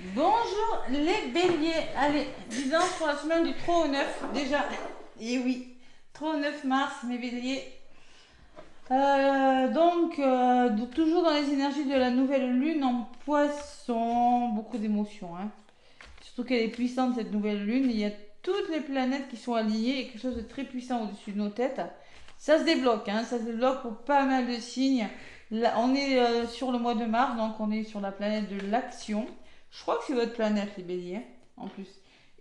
Bonjour les béliers. Allez, guidance pour la semaine du 3 au 9 déjà. Et oui, 3 au 9 mars, mes béliers. Toujours dans les énergies de la nouvelle lune en poisson, beaucoup d'émotions. Hein. Surtout qu'elle est puissante cette nouvelle lune. Il y a toutes les planètes qui sont alignées et quelque chose de très puissant au-dessus de nos têtes. Ça se débloque, hein, ça se débloque pour pas mal de signes. Là, on est sur le mois de mars, donc on est sur la planète de l'action. Je crois que c'est votre planète, les béliers, en plus.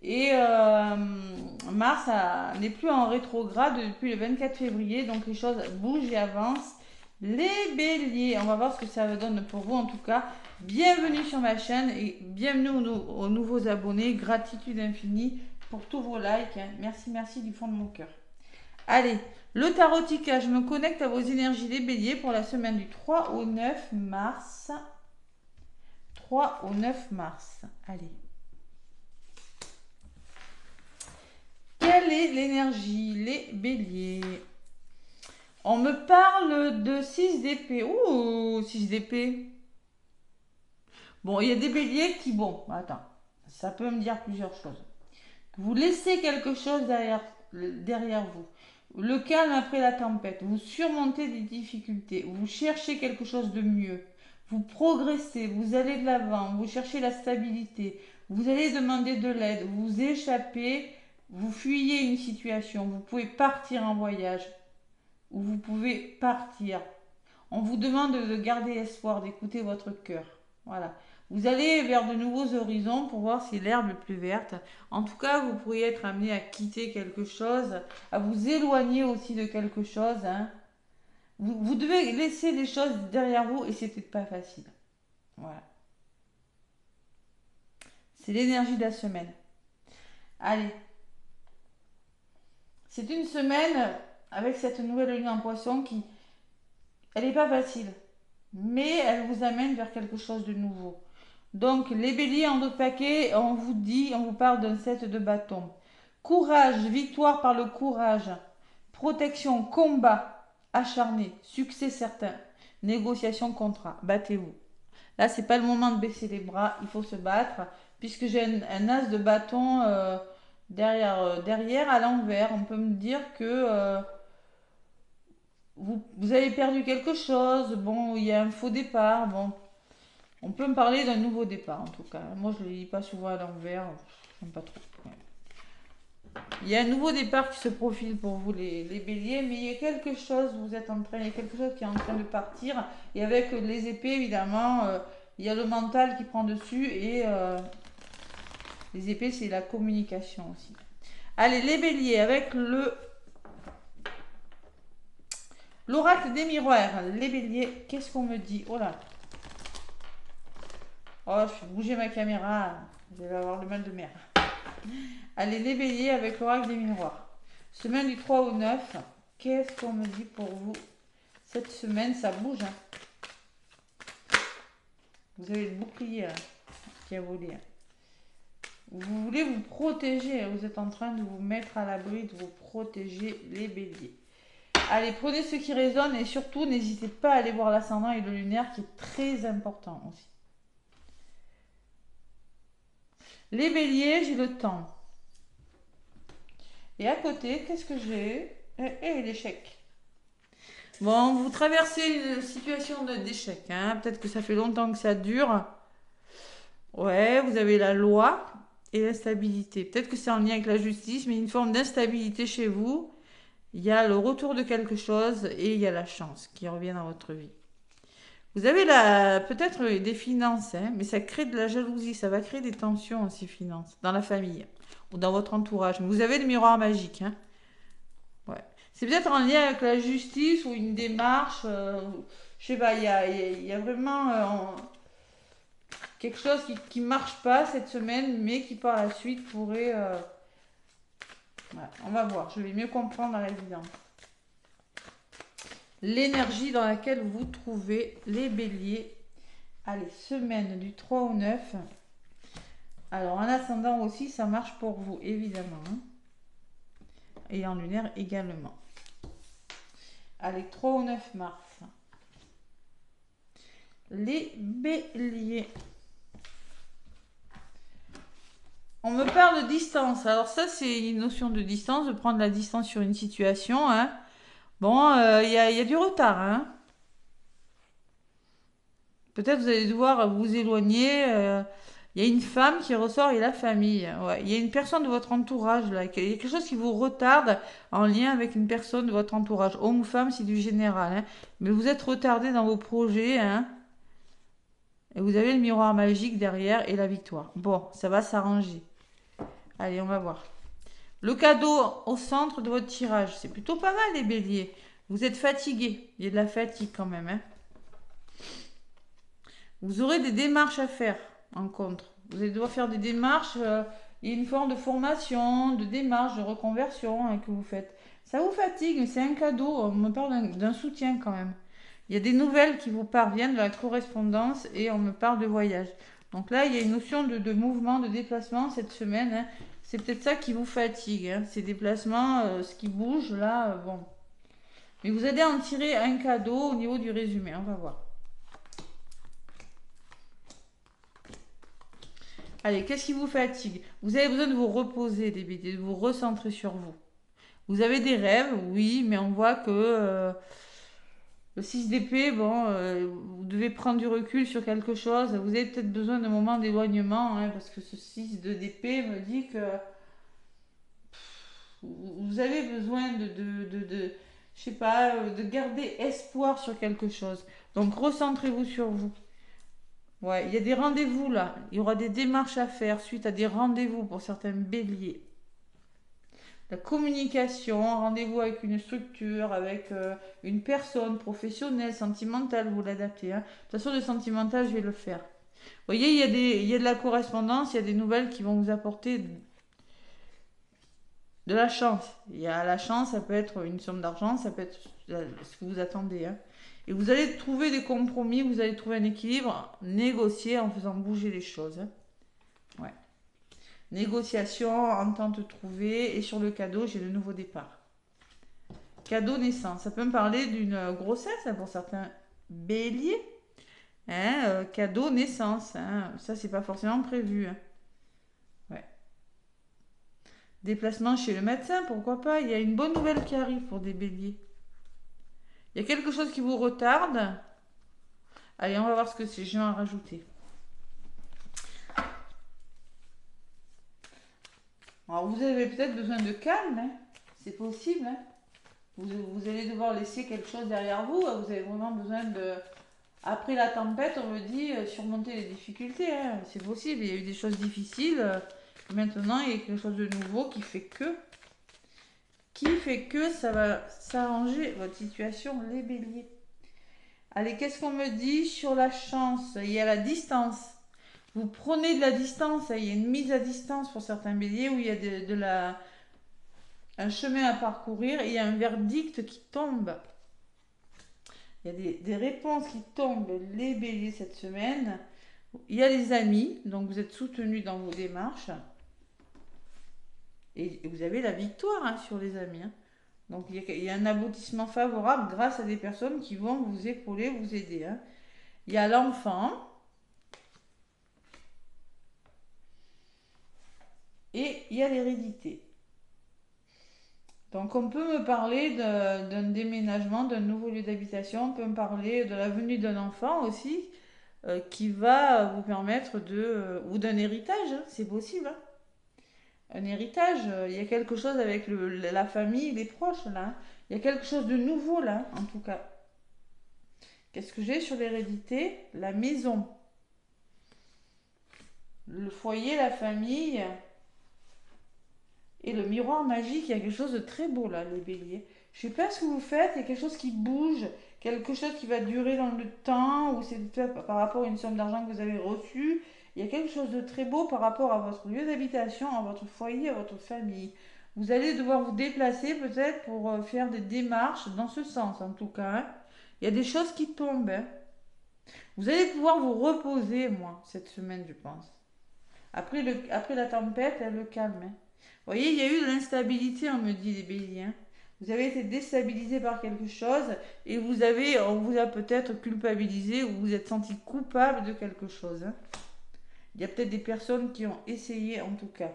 Et Mars n'est plus en rétrograde depuis le 24 février, donc les choses bougent et avancent. Les béliers, on va voir ce que ça donne pour vous en tout cas. Bienvenue sur ma chaîne et bienvenue aux nouveaux abonnés. Gratitude infinie pour tous vos likes. Merci, merci du fond de mon cœur. Allez, le tarotica, je me connecte à vos énergies des béliers pour la semaine du 3 au 9 mars. 3 au 9 mars. Allez. Quelle est l'énergie, les béliers? On me parle de 6 d'épée. Ouh, 6 d'épée. Bon, il y a des béliers qui, bon, attends, ça peut me dire plusieurs choses. Vous laissez quelque chose derrière vous. Le calme après la tempête. Vous surmontez des difficultés. Vous cherchez quelque chose de mieux. Vous progressez. Vous allez de l'avant. Vous cherchez la stabilité. Vous allez demander de l'aide. Vous échappez. Vous fuyez une situation. Vous pouvez partir en voyage. Ou vous pouvez partir. On vous demande de garder espoir, d'écouter votre cœur. Voilà. Vous allez vers de nouveaux horizons pour voir si l'herbe est plus verte. En tout cas, vous pourriez être amené à quitter quelque chose, à vous éloigner aussi de quelque chose. Hein. Vous devez laisser les choses derrière vous et c'est peut-être pas facile. Voilà. C'est l'énergie de la semaine. Allez. C'est une semaine avec cette nouvelle lune en poisson qui, elle n'est pas facile, mais elle vous amène vers quelque chose de nouveau. Donc, les béliers en d'autres paquets, on vous parle d'un set de bâtons. Courage, victoire par le courage. Protection, combat, acharné, succès certain. Négociation, contrat, battez-vous. Là, c'est pas le moment de baisser les bras, il faut se battre, puisque j'ai un as de bâton derrière à l'envers. On peut me dire que vous avez perdu quelque chose, bon, il y a un faux départ, bon, on peut me parler d'un nouveau départ en tout cas. Moi je ne le lis pas souvent à l'envers, j'aime pas trop. Ouais. Il y a un nouveau départ qui se profile pour vous les béliers, mais il y a quelque chose, il y a quelque chose qui est en train de partir. Et avec les épées évidemment, il y a le mental qui prend dessus et les épées c'est la communication aussi. Allez les béliers avec l'oracle des miroirs. Les béliers, qu'est-ce qu'on me dit? Oh là. Oh, je fais bouger ma caméra. Je vais avoir le mal de mer. Allez, les béliers avec l'oracle des miroirs. Semaine du 3 au 9. Qu'est-ce qu'on me dit pour vous? Cette semaine, ça bouge. Hein. Vous avez le bouclier là, qui a volé. Hein. Vous voulez vous protéger. Vous êtes en train de vous mettre à l'abri, de vous protéger les béliers. Allez, prenez ce qui résonne et surtout, n'hésitez pas à aller voir l'ascendant et le lunaire qui est très important aussi. Les béliers, j'ai le temps. Et à côté, qu'est-ce que j'ai? Et l'échec. Bon, vous traversez une situation d'échec. Hein. Peut-être que ça fait longtemps que ça dure. Ouais, vous avez la loi et l'instabilité. Peut-être que c'est en lien avec la justice, mais une forme d'instabilité chez vous. Il y a le retour de quelque chose et il y a la chance qui revient dans votre vie. Vous avez peut-être des finances, hein, mais ça crée de la jalousie, ça va créer des tensions aussi, finances, dans la famille ou dans votre entourage. Mais vous avez le miroir magique. Hein. Ouais. C'est peut-être en lien avec la justice ou une démarche. Je sais pas, il y a vraiment quelque chose qui marche pas cette semaine, mais qui par la suite pourrait. Ouais, on va voir, je vais mieux comprendre à l'évidence. L'énergie dans laquelle vous trouvez les béliers. Allez, semaine du 3 au 9. Alors, en ascendant aussi, ça marche pour vous, évidemment. Hein. Et en lunaire également. Allez, 3 au 9 mars. Les béliers. parle de distance. Alors ça, c'est une notion de distance, de prendre la distance sur une situation. Hein. Bon, y a du retard. Hein. Peut-être vous allez devoir vous éloigner. Il y a une femme qui ressort et la famille. Ouais. Il y a une personne de votre entourage là. Il y a quelque chose qui vous retarde en lien avec une personne de votre entourage. Homme ou femme, c'est du général. Hein. Mais vous êtes retardé dans vos projets. Hein. Et vous avez le miroir magique derrière et la victoire. Bon, ça va s'arranger. Allez, on va voir. Le cadeau au centre de votre tirage. C'est plutôt pas mal les béliers. Vous êtes fatigué. Il y a de la fatigue quand même. Hein. Vous aurez des démarches à faire en contre. Vous allez devoir faire des démarches. Il y a une forme de formation, de démarche, de reconversion hein, que vous faites. Ça vous fatigue, mais c'est un cadeau. On me parle d'un soutien quand même. Il y a des nouvelles qui vous parviennent de la correspondance et on me parle de voyage. Donc là, il y a une notion de mouvement, de déplacement cette semaine. Hein. C'est peut-être ça qui vous fatigue. Hein. Ces déplacements, ce qui bouge là, bon. Mais vous allez en tirer un cadeau au niveau du résumé. On va voir. Allez, qu'est-ce qui vous fatigue? Vous avez besoin de vous reposer, des béliers, de vous recentrer sur vous. Vous avez des rêves, oui, mais on voit que le 6 d'épée, bon, vous devez prendre du recul sur quelque chose. Vous avez peut-être besoin d'un moment d'éloignement, hein, parce que ce 6 d'épée me dit que vous avez besoin je sais pas, de garder espoir sur quelque chose. Donc recentrez-vous sur vous. Ouais, il y a des rendez-vous là. Il y aura des démarches à faire suite à des rendez-vous pour certains béliers. La communication, rendez-vous avec une structure, avec une personne professionnelle, sentimentale, vous l'adaptez. Hein. De toute façon, le sentimental, je vais le faire. Vous voyez, il y a de la correspondance, il y a des nouvelles qui vont vous apporter de la chance. Il y a la chance, ça peut être une somme d'argent, ça peut être ce que vous attendez. Hein. Et vous allez trouver des compromis, vous allez trouver un équilibre, négocier en faisant bouger les choses. Hein. Ouais. Négociation, entente trouvée, et sur le cadeau, j'ai le nouveau départ. Cadeau naissance, ça peut me parler d'une grossesse hein, pour certains béliers. Hein, cadeau naissance, hein. Ça c'est pas forcément prévu. Hein. Ouais. Déplacement chez le médecin, pourquoi pas. Il y a une bonne nouvelle qui arrive pour des béliers. Il y a quelque chose qui vous retarde. Allez, on va voir ce que c'est. Je vais en rajouter. Alors, vous avez peut-être besoin de calme. Hein. C'est possible. Hein. Vous allez devoir laisser quelque chose derrière vous. Vous avez vraiment besoin de... Après la tempête, on me dit surmonter les difficultés. Hein. C'est possible. Il y a eu des choses difficiles. Maintenant, il y a quelque chose de nouveau qui fait que ça va s'arranger votre situation, les béliers. Allez, qu'est-ce qu'on me dit sur la chance? Il y a la distance. Vous prenez de la distance. Il y a une mise à distance pour certains béliers où il y a un chemin à parcourir et il y a un verdict qui tombe. Il y a des réponses qui tombent, les béliers, cette semaine. Il y a les amis, donc vous êtes soutenus dans vos démarches. Et vous avez la victoire hein, sur les amis. Hein. Donc il y a un aboutissement favorable grâce à des personnes qui vont vous épauler, vous aider. Hein. Il y a l'enfant. Et il y a l'hérédité. Donc on peut me parler d'un déménagement, d'un nouveau lieu d'habitation, on peut me parler de la venue d'un enfant aussi, qui va vous permettre ou d'un héritage, hein, c'est possible. Hein. Un héritage, il y a quelque chose avec la famille, les proches là. Hein. Il y a quelque chose de nouveau là, en tout cas. Qu'est-ce que j'ai sur l'hérédité? La maison. Le foyer, la famille. Et le miroir magique, il y a quelque chose de très beau là, les béliers. Je ne sais pas ce que vous faites, il y a quelque chose qui bouge, quelque chose qui va durer dans le temps, ou c'est par rapport à une somme d'argent que vous avez reçue. Il y a quelque chose de très beau par rapport à votre lieu d'habitation, à votre foyer, à votre famille. Vous allez devoir vous déplacer peut-être pour faire des démarches dans ce sens en tout cas. Hein. Il y a des choses qui tombent. Hein. Vous allez pouvoir vous reposer, moi, cette semaine, je pense. Après la tempête, le calme. Hein. Vous voyez, il y a eu de l'instabilité, on me dit les béliers. Hein. Vous avez été déstabilisé par quelque chose et on vous a peut-être culpabilisé ou vous vous êtes senti coupable de quelque chose. Hein. Il y a peut-être des personnes qui ont essayé en tout cas.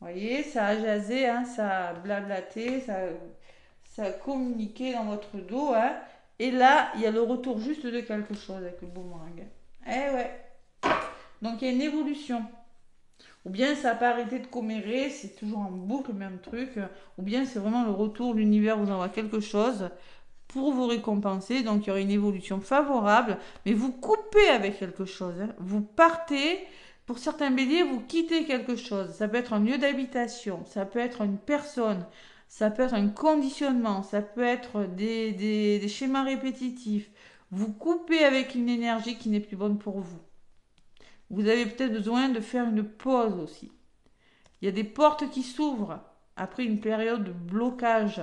voyez, ça a jasé, hein, ça a blablaté, ça a communiqué dans votre dos. Hein. Et là, il y a le retour juste de quelque chose avec le boomerang. Eh ouais. Donc il y a une évolution. Ou bien ça n'a pas arrêté de commérer, c'est toujours en boucle le même truc. Ou bien c'est vraiment le retour, l'univers vous envoie quelque chose pour vous récompenser. Donc il y aura une évolution favorable. Mais vous coupez avec quelque chose. Hein. Vous partez. Pour certains béliers, vous quittez quelque chose. Ça peut être un lieu d'habitation, ça peut être une personne, ça peut être un conditionnement, ça peut être des schémas répétitifs. Vous coupez avec une énergie qui n'est plus bonne pour vous. Vous avez peut-être besoin de faire une pause aussi. Il y a des portes qui s'ouvrent après une période de blocage.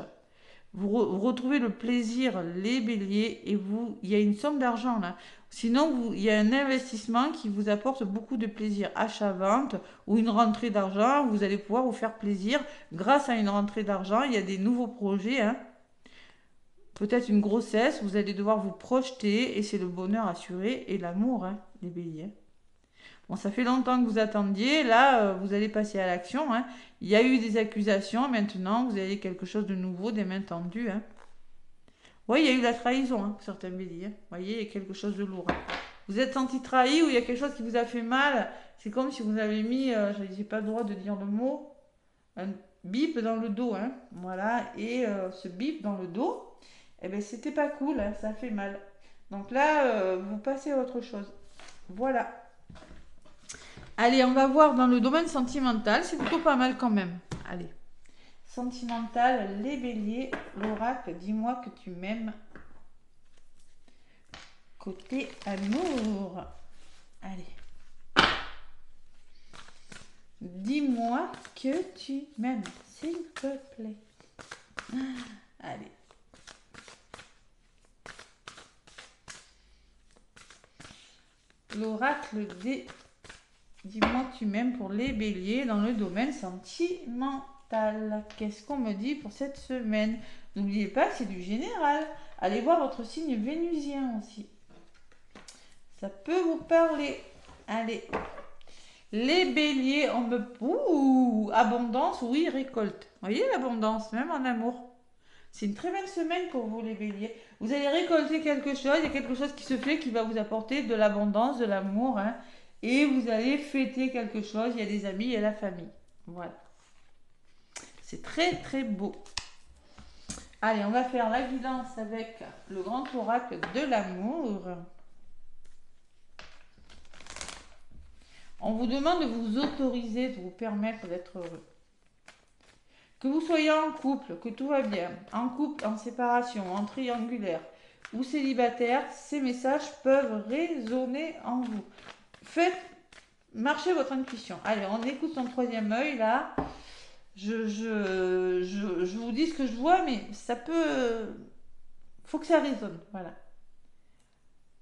Vous retrouvez le plaisir, les béliers, et il y a une somme d'argent là. Sinon, il y a un investissement qui vous apporte beaucoup de plaisir, achat-vente ou une rentrée d'argent. Vous allez pouvoir vous faire plaisir grâce à une rentrée d'argent. Il y a des nouveaux projets, hein. Peut-être une grossesse, vous allez devoir vous projeter et c'est le bonheur assuré et l'amour, hein, les béliers. Bon, ça fait longtemps que vous attendiez, là, vous allez passer à l'action. Hein. Il y a eu des accusations, maintenant, vous avez quelque chose de nouveau, des mains tendues. Hein. Oui, il y a eu la trahison, hein, pour certains béliers. Vous voyez, il y a quelque chose de lourd. Hein. Vous êtes senti trahi ou il y a quelque chose qui vous a fait mal. C'est comme si vous avez mis, je n'ai pas le droit de dire le mot, un bip dans le dos. Hein. Voilà, et ce bip dans le dos, eh ben, c'était pas cool, hein, ça fait mal. Donc là, vous passez à autre chose. Voilà. Allez, on va voir dans le domaine sentimental. C'est plutôt pas mal quand même. Allez. Sentimental, les béliers, l'oracle, dis-moi que tu m'aimes. Côté amour. Allez. Dis-moi que tu m'aimes, s'il te plaît. Allez. L'oracle des... Dis-moi que tu m'aimes pour les béliers dans le domaine sentimental. Qu'est-ce qu'on me dit pour cette semaine? N'oubliez pas que c'est du général. Allez voir votre signe vénusien aussi. Ça peut vous parler. Allez. Les béliers, on me... Ouh, abondance, oui, récolte. Vous voyez l'abondance, même en amour. C'est une très belle semaine pour vous les béliers. Vous allez récolter quelque chose, il y a quelque chose qui se fait qui va vous apporter de l'abondance, de l'amour. Hein. Et vous allez fêter quelque chose, il y a des amis et la famille. Voilà. C'est très très beau. Allez, on va faire la guidance avec le grand oracle de l'amour. On vous demande de vous autoriser, de vous permettre d'être heureux. Que vous soyez en couple, que tout va bien, en couple, en séparation, en triangulaire ou célibataire, ces messages peuvent résonner en vous. Faites marcher votre intuition. Allez, on écoute son troisième œil là. Je vous dis ce que je vois, mais ça peut... faut que ça résonne. Voilà.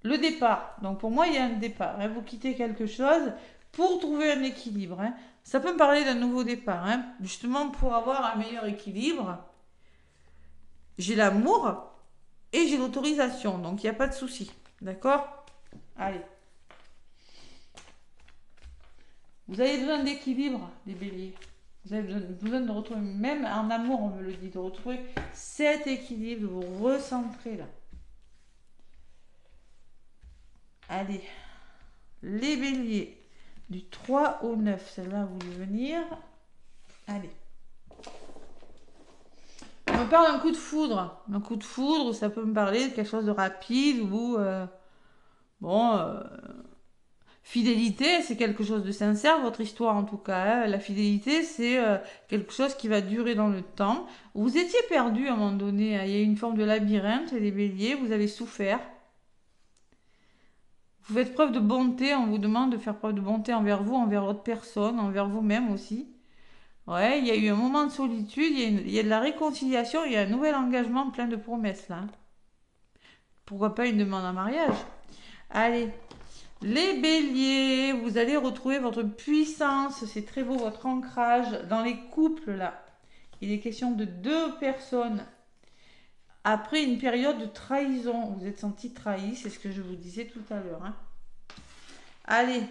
Le départ. Donc pour moi, il y a un départ. Hein. Vous quittez quelque chose pour trouver un équilibre. Hein. Ça peut me parler d'un nouveau départ. Hein. Justement, pour avoir un meilleur équilibre, j'ai l'amour et j'ai l'autorisation. Donc il n'y a pas de souci. D'accord? Allez. Vous avez besoin d'équilibre, les béliers. Vous avez besoin de retrouver, même en amour, on me le dit, de retrouver cet équilibre, de vous recentrer là. Allez, les béliers, du 3 au 9, celle-là, vous voulez venir. Allez. On me parle d'un coup de foudre. Un coup de foudre, ça peut me parler de quelque chose de rapide ou... fidélité, c'est quelque chose de sincère, votre histoire en tout cas. Hein. La fidélité, c'est quelque chose qui va durer dans le temps. Vous étiez perdu à un moment donné. Hein. Il y a eu une forme de labyrinthe, les béliers, vous avez souffert. Vous faites preuve de bonté, on vous demande de faire preuve de bonté envers vous, envers votre personne, envers vous-même aussi. Ouais, il y a eu un moment de solitude, il y a de la réconciliation, il y a un nouvel engagement plein de promesses là. Pourquoi pas une demande en mariage? Allez. Les béliers, vous allez retrouver votre puissance, c'est très beau, votre ancrage dans les couples là. Il est question de deux personnes. Après une période de trahison, vous êtes senti trahi, c'est ce que je vous disais tout à l'heure. Hein. Allez,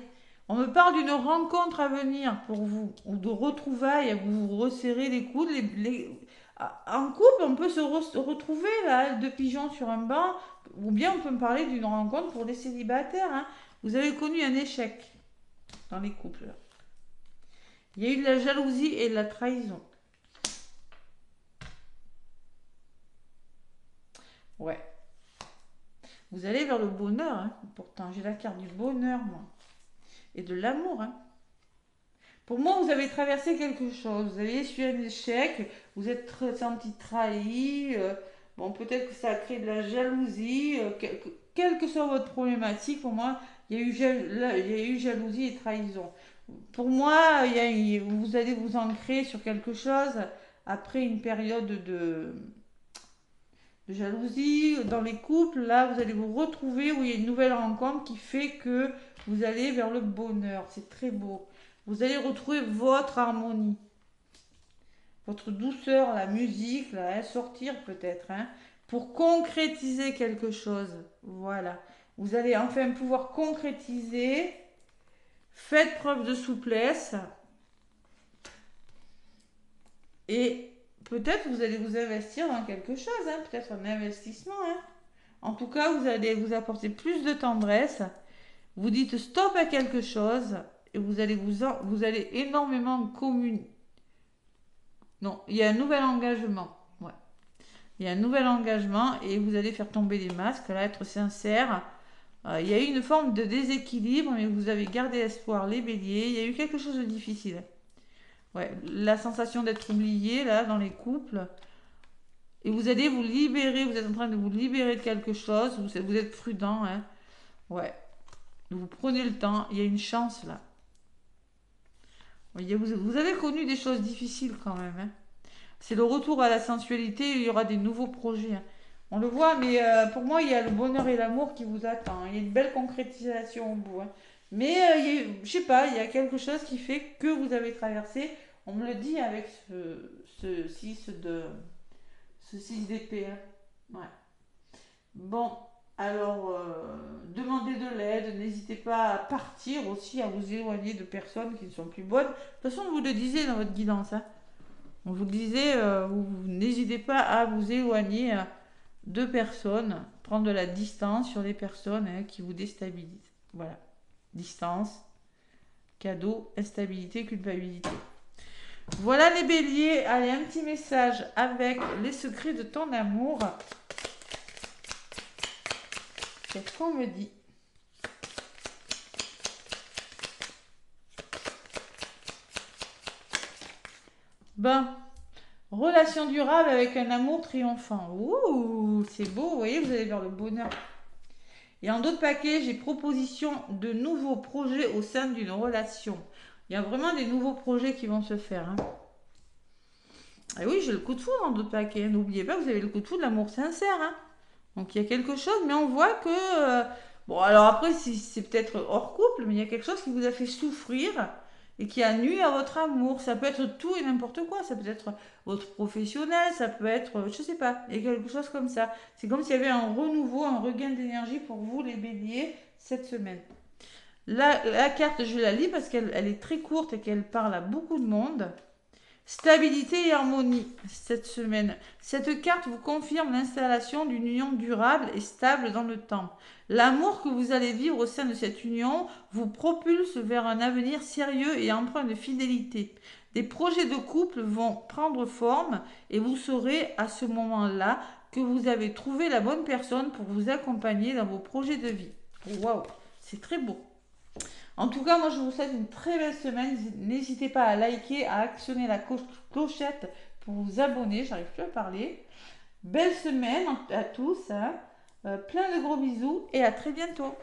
On me parle d'une rencontre à venir pour vous, ou de retrouvailles, vous vous resserrez les coudes. En couple, on peut se retrouver là, deux pigeons sur un banc, ou bien on peut me parler d'une rencontre pour les célibataires. Hein. Vous avez connu un échec dans les couples. Il y a eu de la jalousie et de la trahison. Ouais. Vous allez vers le bonheur, hein. Pourtant, j'ai la carte du bonheur, moi. Et de l'amour, hein. Pour moi, vous avez traversé quelque chose. Vous avez essuyé un échec. Vous êtes senti trahi. Bon, peut-être que ça a créé de la jalousie. Quelle que soit votre problématique, pour moi, il y a eu jalousie et trahison. Pour moi, vous allez vous ancrer sur quelque chose après une période de jalousie dans les couples. Là, vous allez vous retrouver où il y a une nouvelle rencontre qui fait que vous allez vers le bonheur. C'est très beau. Vous allez retrouver votre harmonie, votre douceur, la musique, là, hein, sortir peut-être, hein, pour concrétiser quelque chose. Voilà. Vous allez enfin pouvoir concrétiser. Faites preuve de souplesse. Et peut-être vous allez vous investir dans quelque chose, hein, peut-être un investissement. Hein. En tout cas, vous allez vous apporter plus de tendresse. Vous dites stop à quelque chose et vous allez énormément communiquer. Non, il y a un nouvel engagement. Ouais. Il y a un nouvel engagement et vous allez faire tomber les masques, là, être sincère. Il y a eu une forme de déséquilibre, mais vous avez gardé espoir, les béliers. Il y a eu quelque chose de difficile. Ouais, la sensation d'être oublié, là, dans les couples. Et vous allez vous libérer, vous êtes en train de vous libérer de quelque chose, vous êtes prudent, hein. Ouais. Vous prenez le temps, il y a une chance, là. Vous avez connu des choses difficiles quand même, hein. C'est le retour à la sensualité, il y aura des nouveaux projets. Hein. On le voit, mais pour moi, il y a le bonheur et l'amour qui vous attend. Il y a une belle concrétisation au bout. Hein. Mais je sais pas, il y a quelque chose qui fait que vous avez traversé. On me le dit avec ce 6 d'épée. Hein. Ouais. Bon, alors, demandez de l'aide. N'hésitez pas à partir aussi, à vous éloigner de personnes qui ne sont plus bonnes. De toute façon, vous le disiez dans votre guidance. Hein. On vous le disait, vous n'hésitez pas à vous éloigner de personnes, prendre de la distance sur les personnes hein, qui vous déstabilisent. Voilà. Distance, cadeau, instabilité, culpabilité. Voilà les béliers. Allez, un petit message avec les secrets de ton amour. Qu'est-ce qu'on me dit? Ben, relation durable avec un amour triomphant. Ouh, c'est beau, vous voyez, vous allez vers le bonheur. Et en d'autres paquets, j'ai proposition de nouveaux projets au sein d'une relation. Il y a vraiment des nouveaux projets qui vont se faire. Hein. Et oui, j'ai le coup de foudre dans d'autres paquets. N'oubliez pas que vous avez le coup de foudre de l'amour sincère. Hein. Donc il y a quelque chose, mais on voit que... bon, alors après, c'est peut-être hors couple, mais il y a quelque chose qui vous a fait souffrir et qui a nui à votre amour. Ça peut être tout et n'importe quoi. Ça peut être votre professionnel, ça peut être, je sais pas, il y a quelque chose comme ça. C'est comme s'il y avait un renouveau, un regain d'énergie pour vous, les béliers, cette semaine. La carte, je la lis parce qu'elle est très courte et qu'elle parle à beaucoup de monde. Stabilité et harmonie cette semaine. Cette carte vous confirme l'installation d'une union durable et stable dans le temps. L'amour que vous allez vivre au sein de cette union vous propulse vers un avenir sérieux et empreint de fidélité. Des projets de couple vont prendre forme et vous saurez à ce moment-là que vous avez trouvé la bonne personne pour vous accompagner dans vos projets de vie. Waouh, c'est très beau. En tout cas, moi je vous souhaite une très belle semaine. N'hésitez pas à liker, à actionner la clochette pour vous abonner. J'arrive plus à parler. Belle semaine à tous. Hein. Plein de gros bisous et à très bientôt.